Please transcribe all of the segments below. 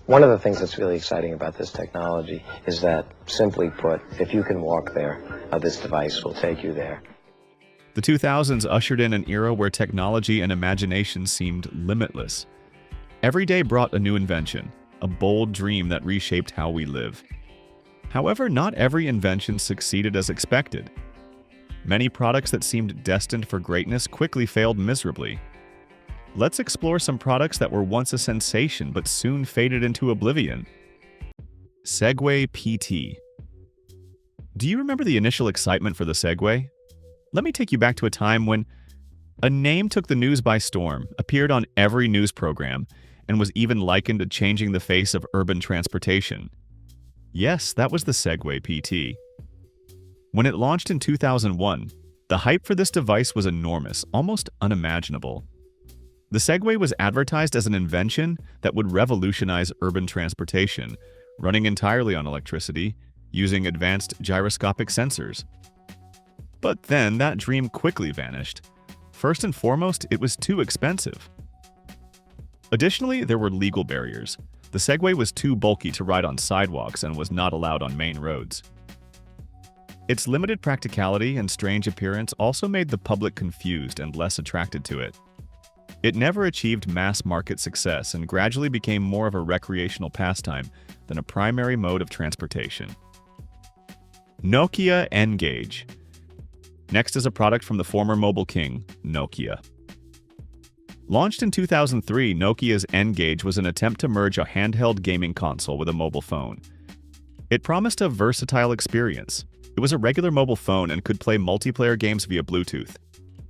One of the things that's really exciting about this technology is that, simply put, if you can walk there, this device will take you there. The 2000s ushered in an era where technology and imagination seemed limitless. Every day brought a new invention, a bold dream that reshaped how we live. However, not every invention succeeded as expected. Many products that seemed destined for greatness quickly failed miserably. Let's explore some products that were once a sensation but soon faded into oblivion. Segway PT. Do you remember the initial excitement for the Segway? Let me take you back to a time when a name took the news by storm, appeared on every news program, and was even likened to changing the face of urban transportation. Yes, that was the Segway PT. When it launched in 2001, the hype for this device was enormous, almost unimaginable. The Segway was advertised as an invention that would revolutionize urban transportation, running entirely on electricity, using advanced gyroscopic sensors. But then that dream quickly vanished. First and foremost, it was too expensive. Additionally, there were legal barriers. The Segway was too bulky to ride on sidewalks and was not allowed on main roads. Its limited practicality and strange appearance also made the public confused and less attracted to it. It never achieved mass-market success and gradually became more of a recreational pastime than a primary mode of transportation. Nokia N-Gage. Next is a product from the former mobile king, Nokia. Launched in 2003, Nokia's N-Gage was an attempt to merge a handheld gaming console with a mobile phone. It promised a versatile experience. It was a regular mobile phone and could play multiplayer games via Bluetooth.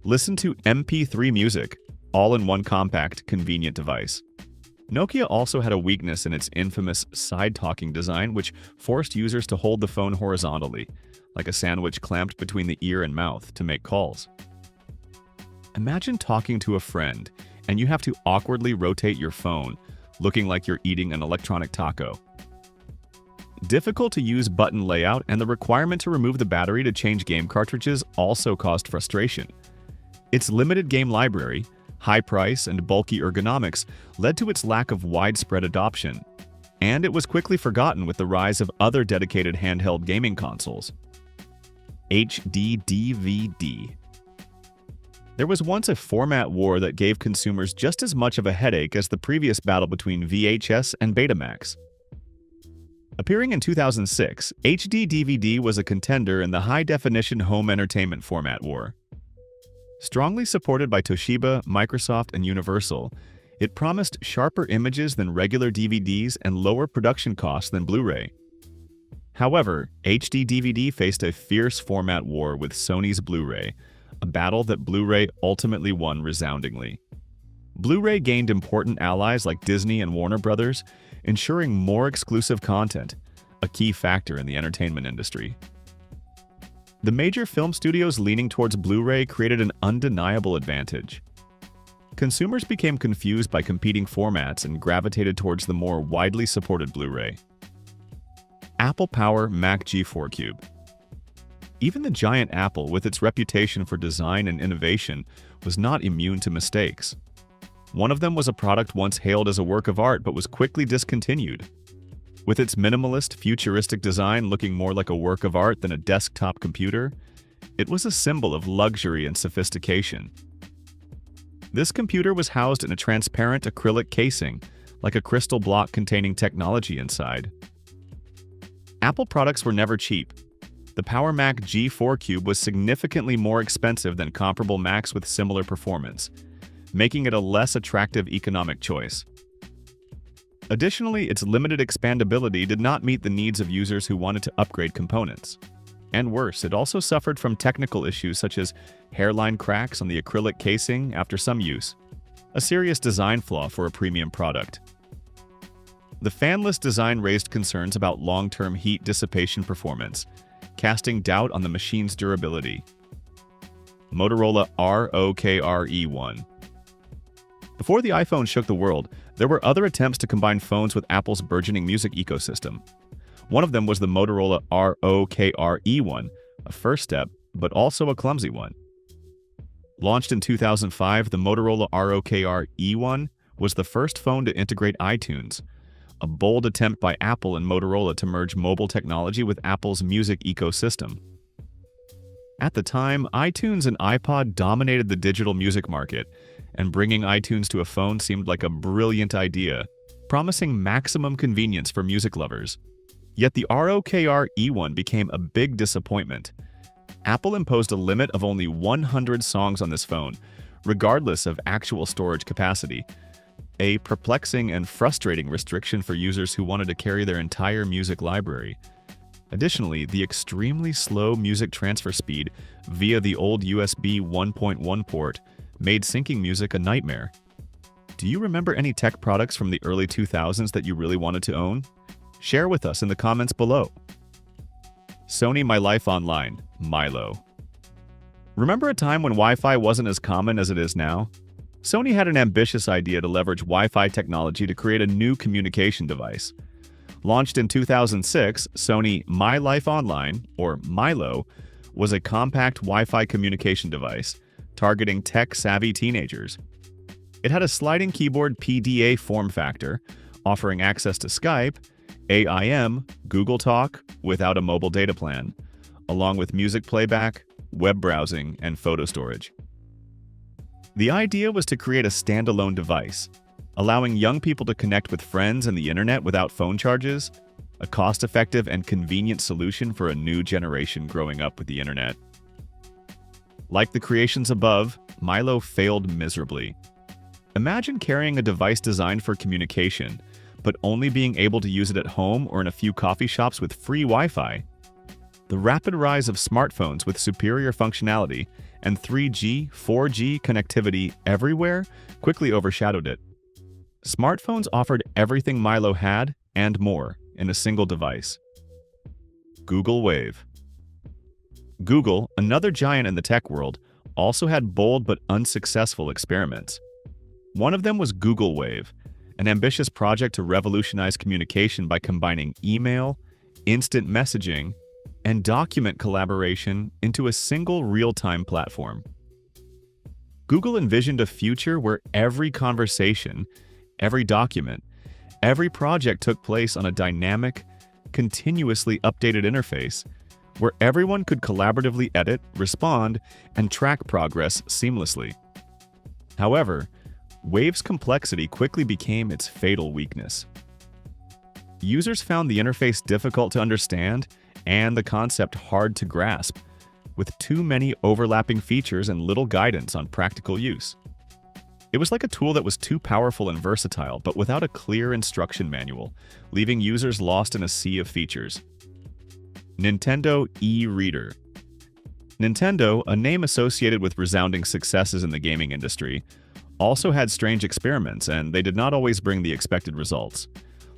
Listen to MP3 music, all in one compact, convenient device. Nokia also had a weakness in its infamous side-talking design, which forced users to hold the phone horizontally, like a sandwich clamped between the ear and mouth, to make calls. Imagine talking to a friend, and you have to awkwardly rotate your phone, looking like you're eating an electronic taco. Difficult to use button layout and the requirement to remove the battery to change game cartridges also caused frustration. Its limited game library, high price, and bulky ergonomics led to its lack of widespread adoption, and it was quickly forgotten with the rise of other dedicated handheld gaming consoles. HD DVD. There was once a format war that gave consumers just as much of a headache as the previous battle between VHS and Betamax. Appearing in 2006, HD DVD was a contender in the high-definition home entertainment format war. Strongly supported by Toshiba, Microsoft, and Universal, it promised sharper images than regular DVDs and lower production costs than Blu-ray. However, HD DVD faced a fierce format war with Sony's Blu-ray, a battle that Blu-ray ultimately won resoundingly. Blu-ray gained important allies like Disney and Warner Brothers, ensuring more exclusive content, a key factor in the entertainment industry. The major film studios leaning towards Blu-ray created an undeniable advantage. Consumers became confused by competing formats and gravitated towards the more widely supported Blu-ray. Apple Power Mac G4 Cube. Even the giant Apple, with its reputation for design and innovation, was not immune to mistakes. One of them was a product once hailed as a work of art but was quickly discontinued. With its minimalist, futuristic design looking more like a work of art than a desktop computer, it was a symbol of luxury and sophistication. This computer was housed in a transparent acrylic casing, like a crystal block containing technology inside. Apple products were never cheap. The Power Mac G4 Cube was significantly more expensive than comparable Macs with similar performance, making it a less attractive economic choice. Additionally, its limited expandability did not meet the needs of users who wanted to upgrade components. And worse, it also suffered from technical issues such as hairline cracks on the acrylic casing after some use, a serious design flaw for a premium product. The fanless design raised concerns about long-term heat dissipation performance, casting doubt on the machine's durability. Motorola ROKR E1. Before the iPhone shook the world, there were other attempts to combine phones with Apple's burgeoning music ecosystem. One of them was the Motorola ROKR E1, a first step, but also a clumsy one. Launched in 2005, the Motorola ROKR E1 was the first phone to integrate iTunes, a bold attempt by Apple and Motorola to merge mobile technology with Apple's music ecosystem. At the time, iTunes and iPod dominated the digital music market, and bringing iTunes to a phone seemed like a brilliant idea, promising maximum convenience for music lovers. Yet the ROKR E1 became a big disappointment. Apple imposed a limit of only 100 songs on this phone, regardless of actual storage capacity, a perplexing and frustrating restriction for users who wanted to carry their entire music library. Additionally, the extremely slow music transfer speed via the old USB 1.1 port made syncing music a nightmare. Do you remember any tech products from the early 2000s that you really wanted to own? Share with us in the comments below. Sony My Life Online, mylo. Remember a time when Wi-Fi wasn't as common as it is now? Sony had an ambitious idea to leverage Wi-Fi technology to create a new communication device. Launched in 2006, Sony My Life Online, or mylo, was a compact Wi-Fi communication device targeting tech-savvy teenagers. It had a sliding keyboard PDA form factor, offering access to Skype, AIM, Google Talk without a mobile data plan, along with music playback, web browsing, and photo storage. The idea was to create a standalone device, allowing young people to connect with friends and the internet without phone charges, a cost-effective and convenient solution for a new generation growing up with the internet. Like the creations above, mylo failed miserably. Imagine carrying a device designed for communication, but only being able to use it at home or in a few coffee shops with free Wi-Fi. The rapid rise of smartphones with superior functionality and 3G, 4G connectivity everywhere quickly overshadowed it. Smartphones offered everything mylo had and more in a single device. Google Wave. Google, another giant in the tech world, also had bold but unsuccessful experiments. One of them was Google Wave, an ambitious project to revolutionize communication by combining email, instant messaging, and document collaboration into a single real-time platform. Google envisioned a future where every conversation, every document, every project took place on a dynamic, continuously updated interface where everyone could collaboratively edit, respond, and track progress seamlessly. However, Wave's complexity quickly became its fatal weakness. Users found the interface difficult to understand and the concept hard to grasp, with too many overlapping features and little guidance on practical use. It was like a tool that was too powerful and versatile, but without a clear instruction manual, leaving users lost in a sea of features. Nintendo e-reader. Nintendo, a name associated with resounding successes in the gaming industry, also had strange experiments, and they did not always bring the expected results.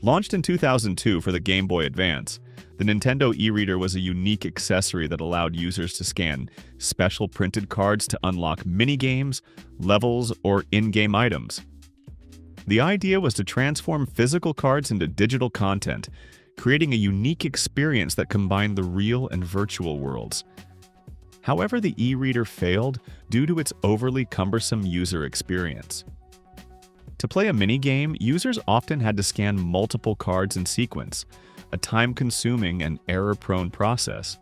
Launched in 2002 for the Game Boy Advance, the Nintendo e-reader was a unique accessory that allowed users to scan special printed cards to unlock mini-games, levels, or in-game items. The idea was to transform physical cards into digital content, creating a unique experience that combined the real and virtual worlds. However, the e-reader failed due to its overly cumbersome user experience. To play a mini-game, users often had to scan multiple cards in sequence, a time-consuming and error-prone process.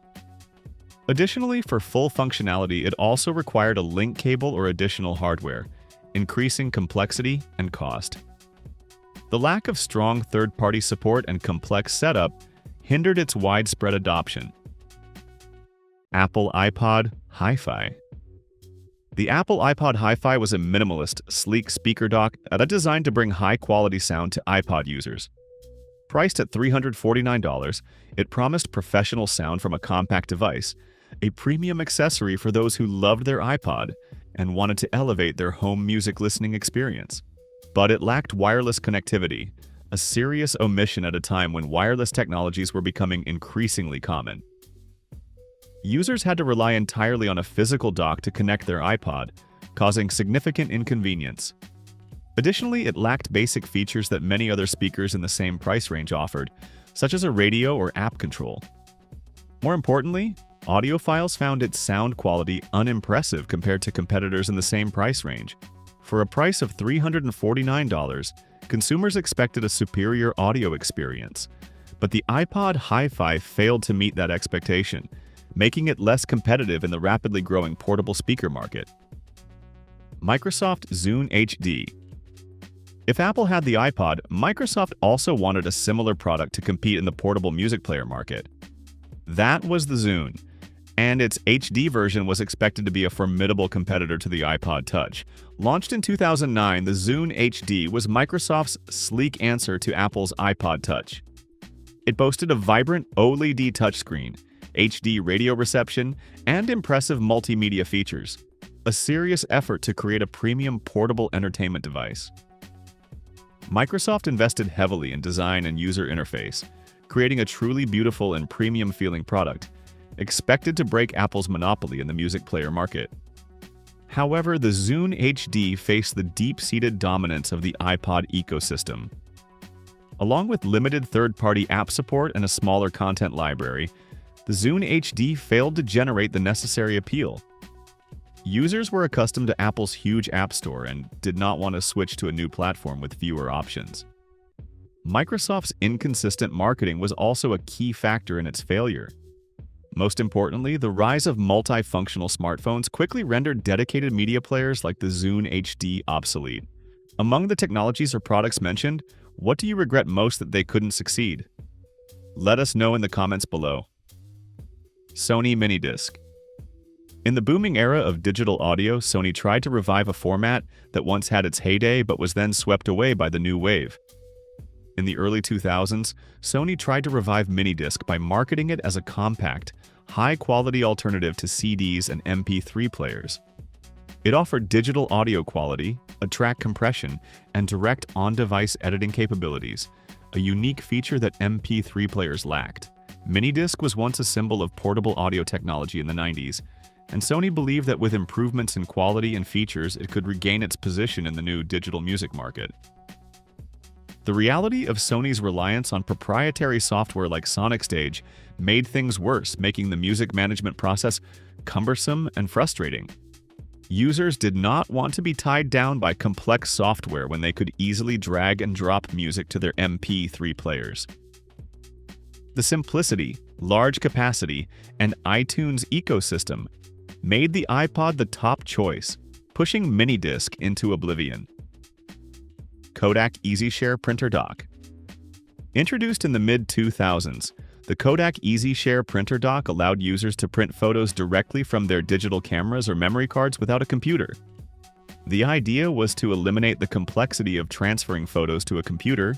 Additionally, for full functionality, it also required a link cable or additional hardware, increasing complexity and cost. The lack of strong third-party support and complex setup hindered its widespread adoption. Apple iPod Hi-Fi. The Apple iPod Hi-Fi was a minimalist, sleek speaker dock designed to bring high-quality sound to iPod users. Priced at $349, it promised professional sound from a compact device, a premium accessory for those who loved their iPod and wanted to elevate their home music listening experience. But it lacked wireless connectivity, a serious omission at a time when wireless technologies were becoming increasingly common. Users had to rely entirely on a physical dock to connect their iPod, causing significant inconvenience. Additionally, it lacked basic features that many other speakers in the same price range offered, such as a radio or app control. More importantly, audiophiles found its sound quality unimpressive compared to competitors in the same price range. For a price of $349, Consumers expected a superior audio experience, but the iPod Hi-Fi failed to meet that expectation, making it less competitive in the rapidly growing portable speaker market. Microsoft Zune HD. If Apple had the iPod, Microsoft also wanted a similar product to compete in the portable music player market. That was the Zune, and its HD version was expected to be a formidable competitor to the iPod Touch. Launched in 2009, the Zune HD was Microsoft's sleek answer to Apple's iPod Touch. It boasted a vibrant OLED touchscreen, HD radio reception, and impressive multimedia features, a serious effort to create a premium portable entertainment device. Microsoft invested heavily in design and user interface, creating a truly beautiful and premium-feeling product, expected to break Apple's monopoly in the music player market. However, the Zune HD faced the deep-seated dominance of the iPod ecosystem. Along with limited third-party app support and a smaller content library, the Zune HD failed to generate the necessary appeal. Users were accustomed to Apple's huge app store and did not want to switch to a new platform with fewer options. Microsoft's inconsistent marketing was also a key factor in its failure. Most importantly, the rise of multifunctional smartphones quickly rendered dedicated media players like the Zune HD obsolete. Among the technologies or products mentioned, what do you regret most that they couldn't succeed? Let us know in the comments below. Sony MiniDisc. In the booming era of digital audio, Sony tried to revive a format that once had its heyday but was then swept away by the new wave. In the early 2000s, Sony tried to revive MiniDisc by marketing it as a compact, high-quality alternative to CDs and MP3 players. It offered digital audio quality, a track compression, and direct on-device editing capabilities, a unique feature that MP3 players lacked. MiniDisc was once a symbol of portable audio technology in the 90s, and Sony believed that with improvements in quality and features, it could regain its position in the new digital music market. The reality of Sony's reliance on proprietary software like SonicStage made things worse, making the music management process cumbersome and frustrating. Users did not want to be tied down by complex software when they could easily drag and drop music to their MP3 players. The simplicity, large capacity, and iTunes ecosystem made the iPod the top choice, pushing MiniDisc into oblivion. Kodak EasyShare printer dock. Introduced in the mid-2000s, the Kodak EasyShare printer dock allowed users to print photos directly from their digital cameras or memory cards without a computer. The idea was to eliminate the complexity of transferring photos to a computer,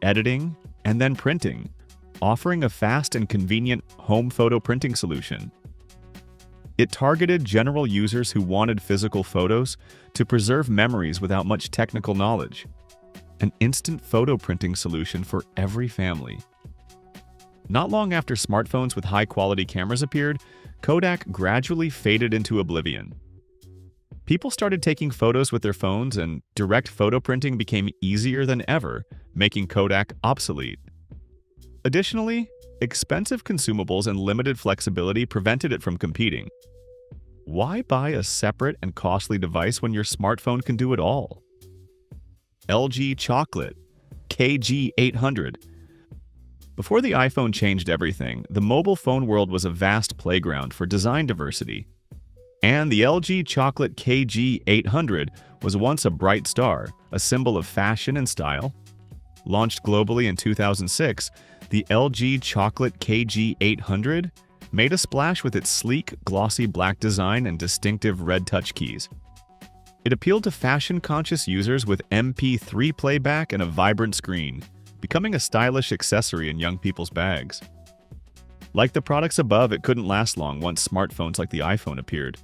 editing, and then printing, offering a fast and convenient home photo printing solution. It targeted general users who wanted physical photos to preserve memories without much technical knowledge. An instant photo printing solution for every family. Not long after smartphones with high-quality cameras appeared, Kodak gradually faded into oblivion. People started taking photos with their phones, and direct photo printing became easier than ever, making Kodak obsolete. Additionally, expensive consumables and limited flexibility prevented it from competing. Why buy a separate and costly device when your smartphone can do it all? LG Chocolate KG800. Before the iPhone changed everything, the mobile phone world was a vast playground for design diversity. And the LG Chocolate KG800 was once a bright star, a symbol of fashion and style. Launched globally in 2006, the LG Chocolate KG800 made a splash with its sleek, glossy black design and distinctive red touch keys. It appealed to fashion-conscious users with MP3 playback and a vibrant screen, becoming a stylish accessory in young people's bags. Like the products above, it couldn't last long once smartphones like the iPhone appeared.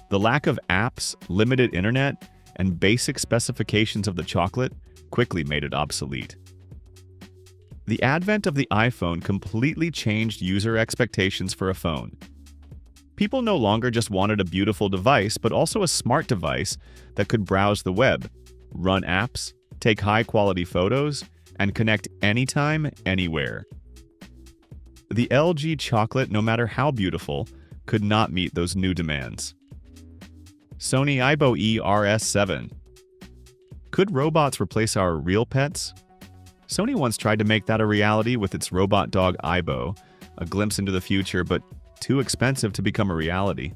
The lack of apps, limited internet, and basic specifications of the Chocolate quickly made it obsolete. The advent of the iPhone completely changed user expectations for a phone. People no longer just wanted a beautiful device, but also a smart device that could browse the web, run apps, take high-quality photos, and connect anytime, anywhere. The LG Chocolate, no matter how beautiful, could not meet those new demands. Sony Aibo ERS7. Could robots replace our real pets? Sony once tried to make that a reality with its robot dog Aibo, a glimpse into the future, but too expensive to become a reality.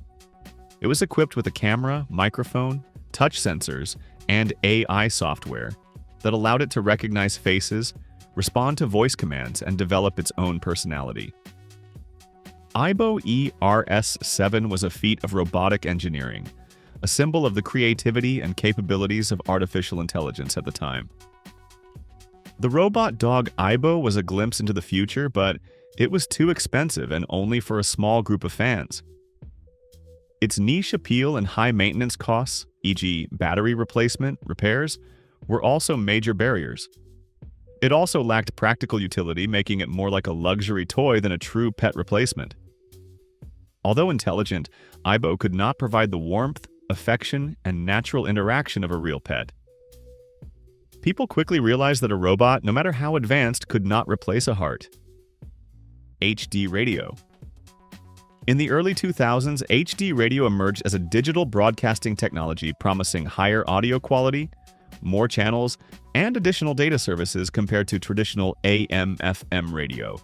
It was equipped with a camera, microphone, touch sensors, and AI software that allowed it to recognize faces, respond to voice commands, and develop its own personality. Aibo ERS-7 was a feat of robotic engineering, a symbol of the creativity and capabilities of artificial intelligence at the time. The robot dog Aibo was a glimpse into the future, but it was too expensive and only for a small group of fans. Its niche appeal and high maintenance costs, e.g. battery replacement, repairs, were also major barriers. It also lacked practical utility, making it more like a luxury toy than a true pet replacement. Although intelligent, Aibo could not provide the warmth, affection, and natural interaction of a real pet. People quickly realized that a robot, no matter how advanced, could not replace a heart. HD radio. In the early 2000s, HD radio emerged as a digital broadcasting technology promising higher audio quality, more channels, and additional data services compared to traditional AM/FM radio.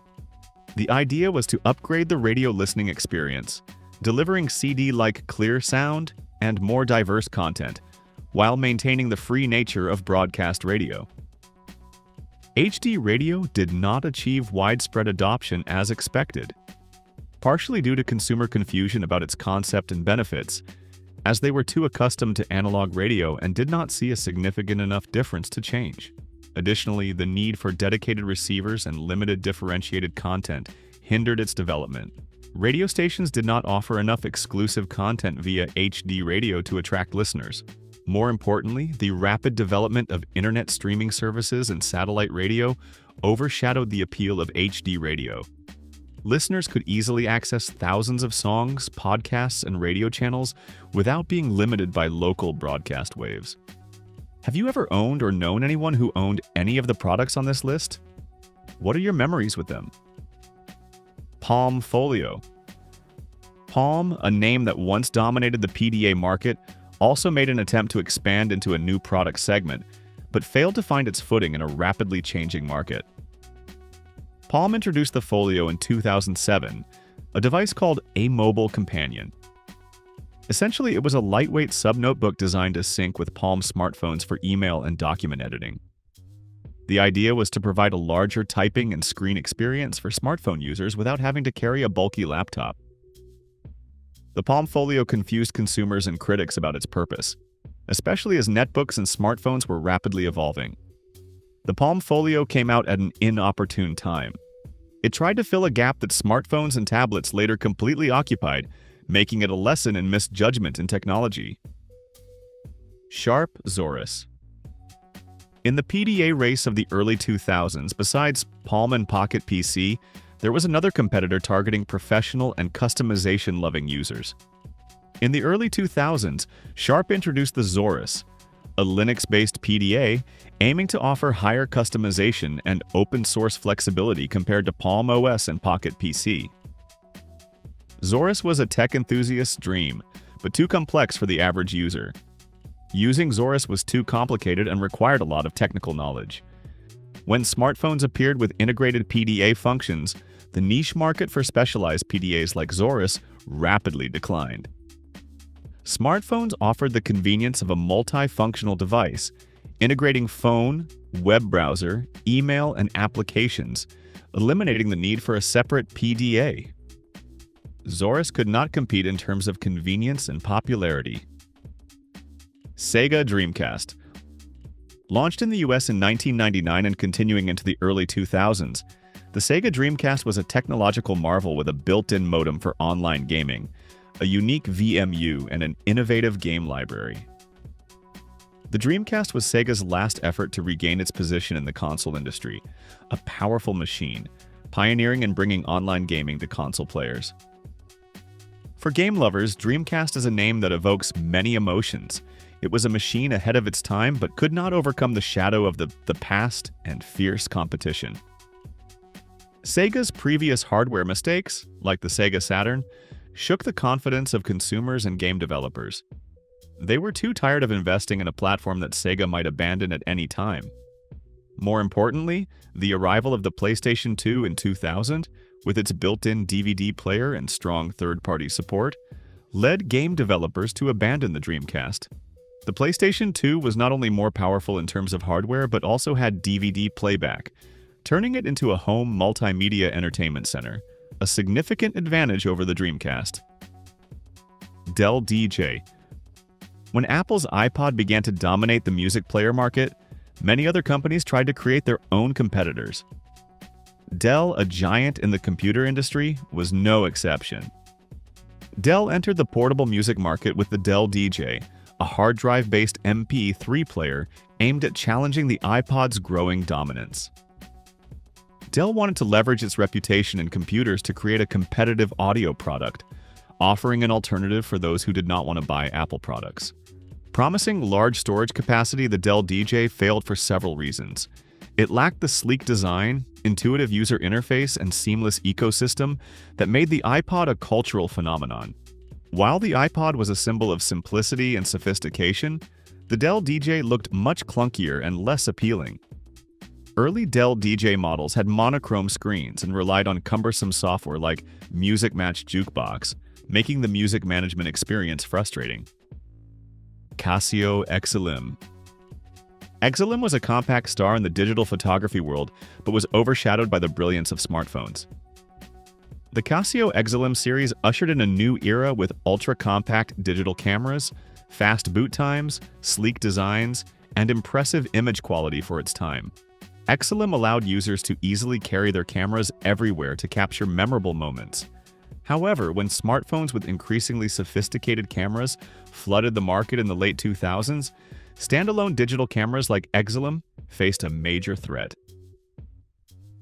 The idea was to upgrade the radio listening experience, delivering CD-like clear sound and more diverse content, while maintaining the free nature of broadcast radio. HD radio did not achieve widespread adoption as expected, partially due to consumer confusion about its concept and benefits, as they were too accustomed to analog radio and did not see a significant enough difference to change. Additionally, the need for dedicated receivers and limited differentiated content hindered its development. Radio stations did not offer enough exclusive content via HD radio to attract listeners. More importantly, the rapid development of internet streaming services and satellite radio overshadowed the appeal of HD radio. Listeners could easily access thousands of songs, podcasts, and radio channels without being limited by local broadcast waves. Have you ever owned or known anyone who owned any of the products on this list? What are your memories with them? Palm Folio. Palm, a name that once dominated the PDA market, also made an attempt to expand into a new product segment, but failed to find its footing in a rapidly changing market. Palm introduced the Folio in 2007, a device called a mobile companion. Essentially, it was a lightweight sub-notebook designed to sync with Palm smartphones for email and document editing. The idea was to provide a larger typing and screen experience for smartphone users without having to carry a bulky laptop. The Palm Folio confused consumers and critics about its purpose, especially as netbooks and smartphones were rapidly evolving. The Palm Folio came out at an inopportune time. It tried to fill a gap that smartphones and tablets later completely occupied, making it a lesson in misjudgment in technology. Sharp Zaurus. In the PDA race of the early 2000s, besides Palm and Pocket PC, there was another competitor targeting professional and customization-loving users. In the early 2000s, Sharp introduced the Zaurus, a Linux-based PDA aiming to offer higher customization and open-source flexibility compared to Palm OS and Pocket PC. Zaurus was a tech enthusiast's dream, but too complex for the average user. Using Zaurus was too complicated and required a lot of technical knowledge. When smartphones appeared with integrated PDA functions, the niche market for specialized PDAs like Zaurus rapidly declined. Smartphones offered the convenience of a multifunctional device, integrating phone, web browser, email, and applications, eliminating the need for a separate PDA. Zaurus could not compete in terms of convenience and popularity. Sega Dreamcast. Launched in the US in 1999 and continuing into the early 2000s, the Sega Dreamcast was a technological marvel with a built-in modem for online gaming, a unique VMU, and an innovative game library. The Dreamcast was Sega's last effort to regain its position in the console industry, a powerful machine, pioneering and bringing online gaming to console players. For game lovers, Dreamcast is a name that evokes many emotions. It was a machine ahead of its time, but could not overcome the shadow of the past and fierce competition. Sega's previous hardware mistakes, like the Sega Saturn, shook the confidence of consumers and game developers. They were too tired of investing in a platform that Sega might abandon at any time. More importantly, the arrival of the PlayStation 2 in 2000, with its built-in DVD player and strong third-party support, led game developers to abandon the Dreamcast. The PlayStation 2 was not only more powerful in terms of hardware, but also had DVD playback, turning it into a home multimedia entertainment center, a significant advantage over the Dreamcast. Dell DJ. When Apple's iPod began to dominate the music player market, many other companies tried to create their own competitors. Dell, a giant in the computer industry, was no exception. Dell entered the portable music market with the Dell DJ, a hard drive-based MP3 player aimed at challenging the iPod's growing dominance. Dell wanted to leverage its reputation in computers to create a competitive audio product, offering an alternative for those who did not want to buy Apple products. Promising large storage capacity, the Dell DJ failed for several reasons. It lacked the sleek design, intuitive user interface, and seamless ecosystem that made the iPod a cultural phenomenon. While the iPod was a symbol of simplicity and sophistication, the Dell DJ looked much clunkier and less appealing. Early Dell DJ models had monochrome screens and relied on cumbersome software like Music Match Jukebox, making the music management experience frustrating. Casio Exilim. Exilim was a compact star in the digital photography world, but was overshadowed by the brilliance of smartphones. The Casio Exilim series ushered in a new era with ultra-compact digital cameras, fast boot times, sleek designs, and impressive image quality for its time. Exilim allowed users to easily carry their cameras everywhere to capture memorable moments. However, when smartphones with increasingly sophisticated cameras flooded the market in the late 2000s, standalone digital cameras like Exilim faced a major threat.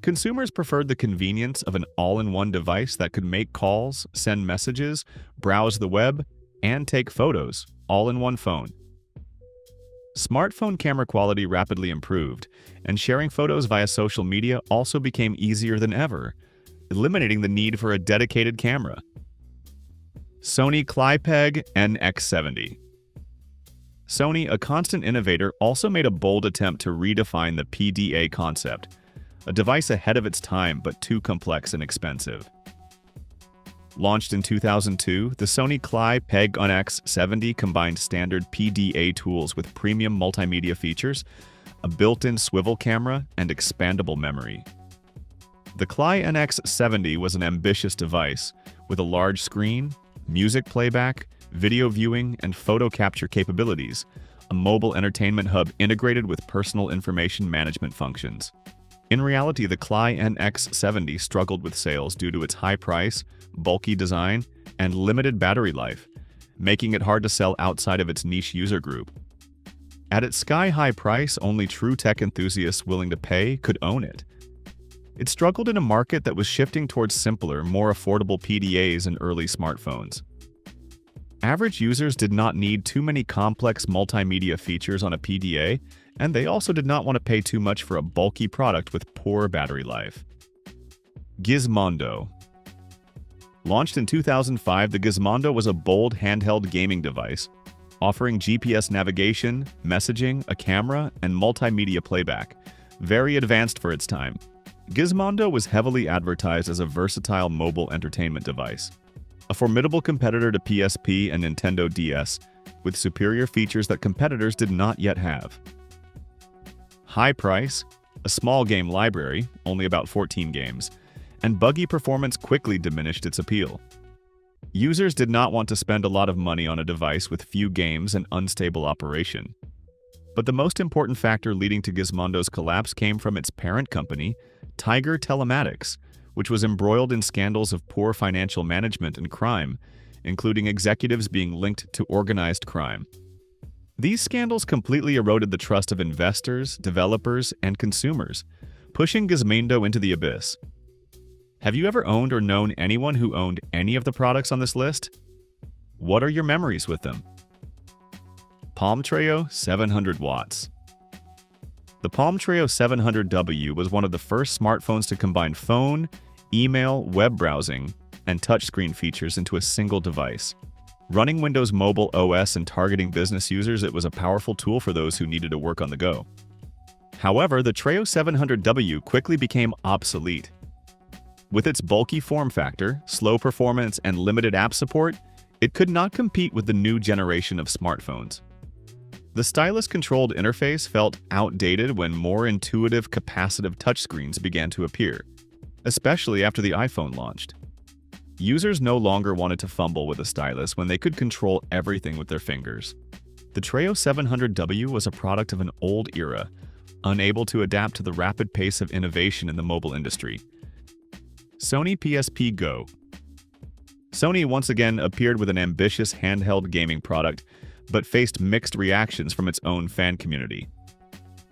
Consumers preferred the convenience of an all-in-one device that could make calls, send messages, browse the web, and take photos, all in one phone. Smartphone camera quality rapidly improved, and sharing photos via social media also became easier than ever, eliminating the need for a dedicated camera. Sony Clié NX70. Sony, a constant innovator, also made a bold attempt to redefine the PDA concept, a device ahead of its time but too complex and expensive. Launched in 2002, the Sony Clié NX70 combined standard PDA tools with premium multimedia features, a built-in swivel camera, and expandable memory. The Clié NX70 was an ambitious device, with a large screen, music playback, video viewing, and photo capture capabilities, a mobile entertainment hub integrated with personal information management functions. In reality, the Clié NX70 struggled with sales due to its high price, bulky design, and limited battery life, making it hard to sell outside of its niche user group. At its sky-high price, only true tech enthusiasts willing to pay could own it. It struggled in a market that was shifting towards simpler, more affordable PDAs and early smartphones. Average users did not need too many complex multimedia features on a PDA, and they also did not want to pay too much for a bulky product with poor battery life. Gizmondo. Launched in 2005, the Gizmondo was a bold handheld gaming device, offering GPS navigation, messaging, a camera, and multimedia playback, very advanced for its time. Gizmondo was heavily advertised as a versatile mobile entertainment device, a formidable competitor to PSP and Nintendo DS, with superior features that competitors did not yet have. High price, a small game library, only about 14 games, and buggy performance quickly diminished its appeal. Users did not want to spend a lot of money on a device with few games and unstable operation. But the most important factor leading to Gizmondo's collapse came from its parent company, Tiger Telematics, which was embroiled in scandals of poor financial management and crime, including executives being linked to organized crime. These scandals completely eroded the trust of investors, developers, and consumers, pushing Gizmondo into the abyss. Have you ever owned or known anyone who owned any of the products on this list? What are your memories with them? Palm Treo 700 watts. The Palm Treo 700W was one of the first smartphones to combine phone, email, web browsing, and touchscreen features into a single device. Running Windows Mobile OS and targeting business users, it was a powerful tool for those who needed to work on the go. However, the Treo 700W quickly became obsolete. With its bulky form factor, slow performance, and limited app support, it could not compete with the new generation of smartphones. The stylus-controlled interface felt outdated when more intuitive, capacitive touchscreens began to appear, especially after the iPhone launched. Users no longer wanted to fumble with a stylus when they could control everything with their fingers. The Treo 700W was a product of an old era, unable to adapt to the rapid pace of innovation in the mobile industry. Sony PSP Go. Sony once again appeared with an ambitious handheld gaming product, but faced mixed reactions from its own fan community.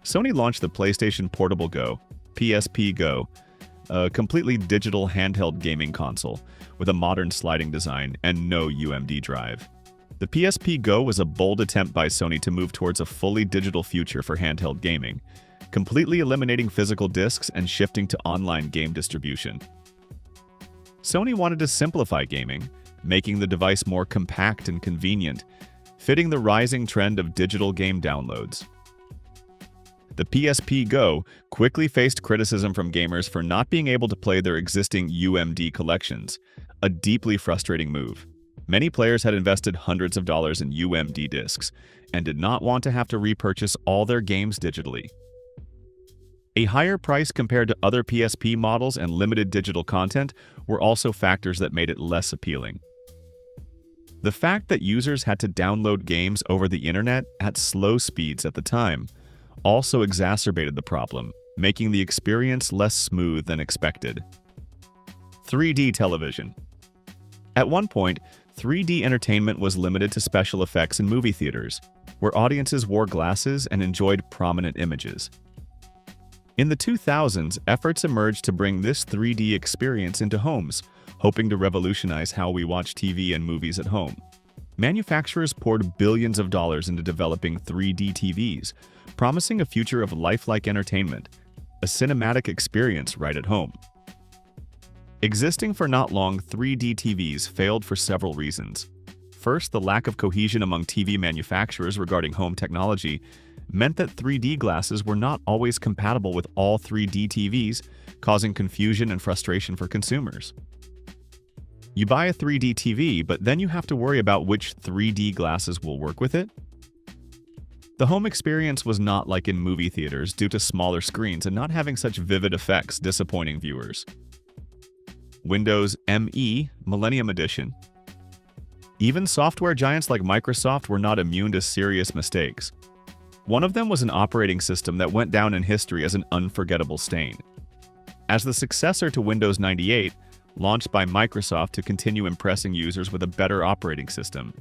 Sony launched the PlayStation Portable Go, PSP Go, a completely digital handheld gaming console with a modern sliding design and no UMD drive. The PSP Go was a bold attempt by Sony to move towards a fully digital future for handheld gaming, completely eliminating physical discs and shifting to online game distribution. Sony wanted to simplify gaming, making the device more compact and convenient, fitting the rising trend of digital game downloads. The PSP Go quickly faced criticism from gamers for not being able to play their existing UMD collections, a deeply frustrating move. Many players had invested hundreds of dollars in UMD discs and did not want to have to repurchase all their games digitally. A higher price compared to other PSP models and limited digital content were also factors that made it less appealing. The fact that users had to download games over the internet at slow speeds at the time also exacerbated the problem, making the experience less smooth than expected. 3D television. At one point, 3D entertainment was limited to special effects in movie theaters, where audiences wore glasses and enjoyed prominent images. In the 2000s, efforts emerged to bring this 3D experience into homes, hoping to revolutionize how we watch TV and movies at home. Manufacturers poured billions of dollars into developing 3D TVs, promising a future of lifelike entertainment, a cinematic experience right at home. Existing for not long, 3D TVs failed for several reasons. First, the lack of cohesion among TV manufacturers regarding home technology meant that 3D glasses were not always compatible with all 3D TVs, causing confusion and frustration for consumers. You buy a 3D TV, but then you have to worry about which 3D glasses will work with it. The home experience was not like in movie theaters due to smaller screens and not having such vivid effects, disappointing viewers. Windows ME Millennium Edition. Even software giants like Microsoft were not immune to serious mistakes. One of them was an operating system that went down in history as an unforgettable stain. As the successor to Windows 98, launched by Microsoft to continue impressing users with a better operating system,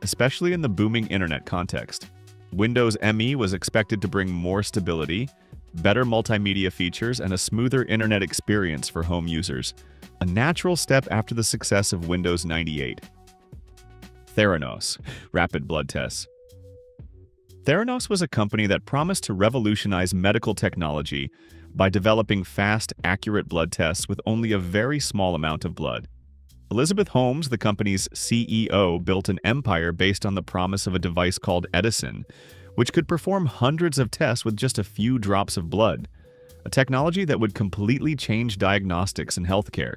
especially in the booming internet context, Windows ME was expected to bring more stability, better multimedia features, and a smoother internet experience for home users, a natural step after the success of Windows 98. Theranos, rapid blood tests. Theranos was a company that promised to revolutionize medical technology by developing fast, accurate blood tests with only a very small amount of blood. Elizabeth Holmes, the company's CEO, built an empire based on the promise of a device called Edison, which could perform hundreds of tests with just a few drops of blood, a technology that would completely change diagnostics and healthcare.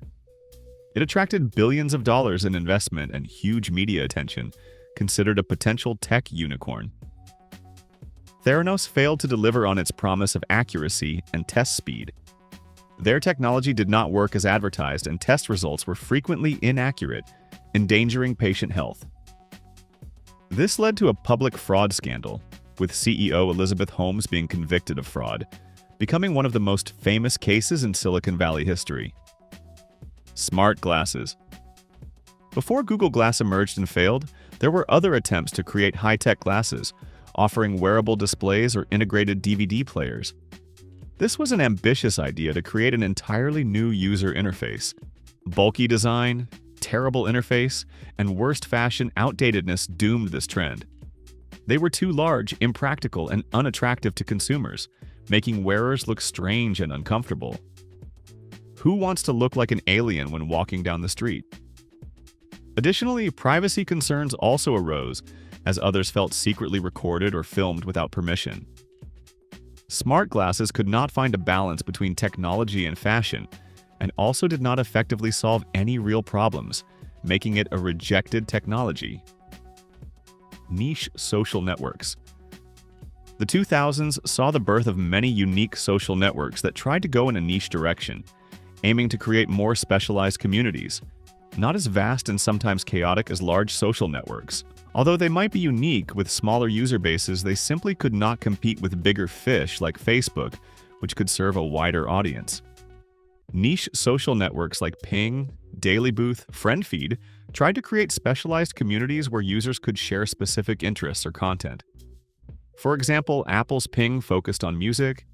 It attracted billions of dollars in investment and huge media attention, considered a potential tech unicorn. Theranos failed to deliver on its promise of accuracy and test speed. Their technology did not work as advertised, and test results were frequently inaccurate, endangering patient health. This led to a public fraud scandal, with CEO Elizabeth Holmes being convicted of fraud, becoming one of the most famous cases in Silicon Valley history. Smart glasses. Before Google Glass emerged and failed, there were other attempts to create high-tech glasses, offering wearable displays or integrated DVD players. This was an ambitious idea to create an entirely new user interface. Bulky design, terrible interface, and worst fashion outdatedness doomed this trend. They were too large, impractical, and unattractive to consumers, making wearers look strange and uncomfortable. Who wants to look like an alien when walking down the street? Additionally, privacy concerns also arose, as others felt secretly recorded or filmed without permission. Smart glasses could not find a balance between technology and fashion, and also did not effectively solve any real problems, making it a rejected technology. Niche social networks. The 2000s saw the birth of many unique social networks that tried to go in a niche direction, aiming to create more specialized communities. Not as vast and sometimes chaotic as large social networks. Although they might be unique with smaller user bases, they simply could not compete with bigger fish like Facebook, which could serve a wider audience. Niche social networks like Ping, Daily Booth, FriendFeed tried to create specialized communities where users could share specific interests or content. For example, Apple's Ping focused on music,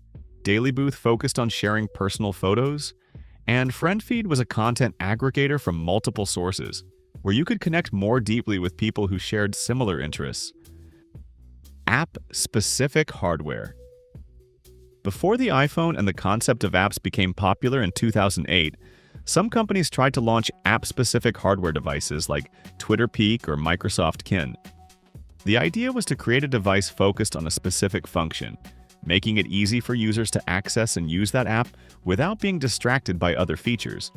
Daily Booth focused on sharing personal photos, and FriendFeed was a content aggregator from multiple sources, where you could connect more deeply with people who shared similar interests. App-specific hardware. Before the iPhone and the concept of apps became popular in 2008, some companies tried to launch app-specific hardware devices like Twitter Peak or Microsoft Kin. The idea was to create a device focused on a specific function, making it easy for users to access and use that app without being distracted by other features.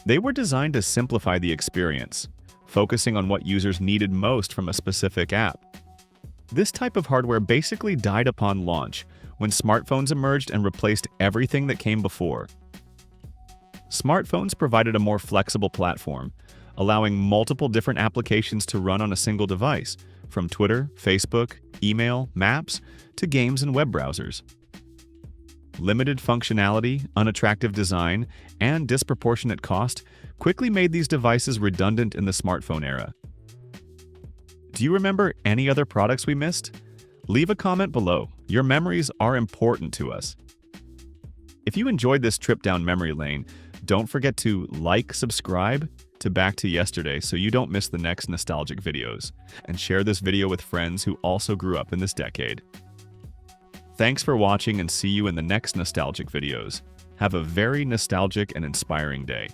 They were designed to simplify the experience, focusing on what users needed most from a specific app. This type of hardware basically died upon launch when smartphones emerged and replaced everything that came before. Smartphones provided a more flexible platform, allowing multiple different applications to run on a single device, from Twitter, Facebook, email, maps, to games and web browsers. Limited functionality, unattractive design, and disproportionate cost quickly made these devices redundant in the smartphone era. Do you remember any other products we missed? Leave a comment below. Your memories are important to us. If you enjoyed this trip down memory lane, don't forget to subscribe to Back to Yesterday so you don't miss the next nostalgic videos, and share this video with friends who also grew up in this decade. Thanks for watching, and see you in the next nostalgic videos. Have a very nostalgic and inspiring day.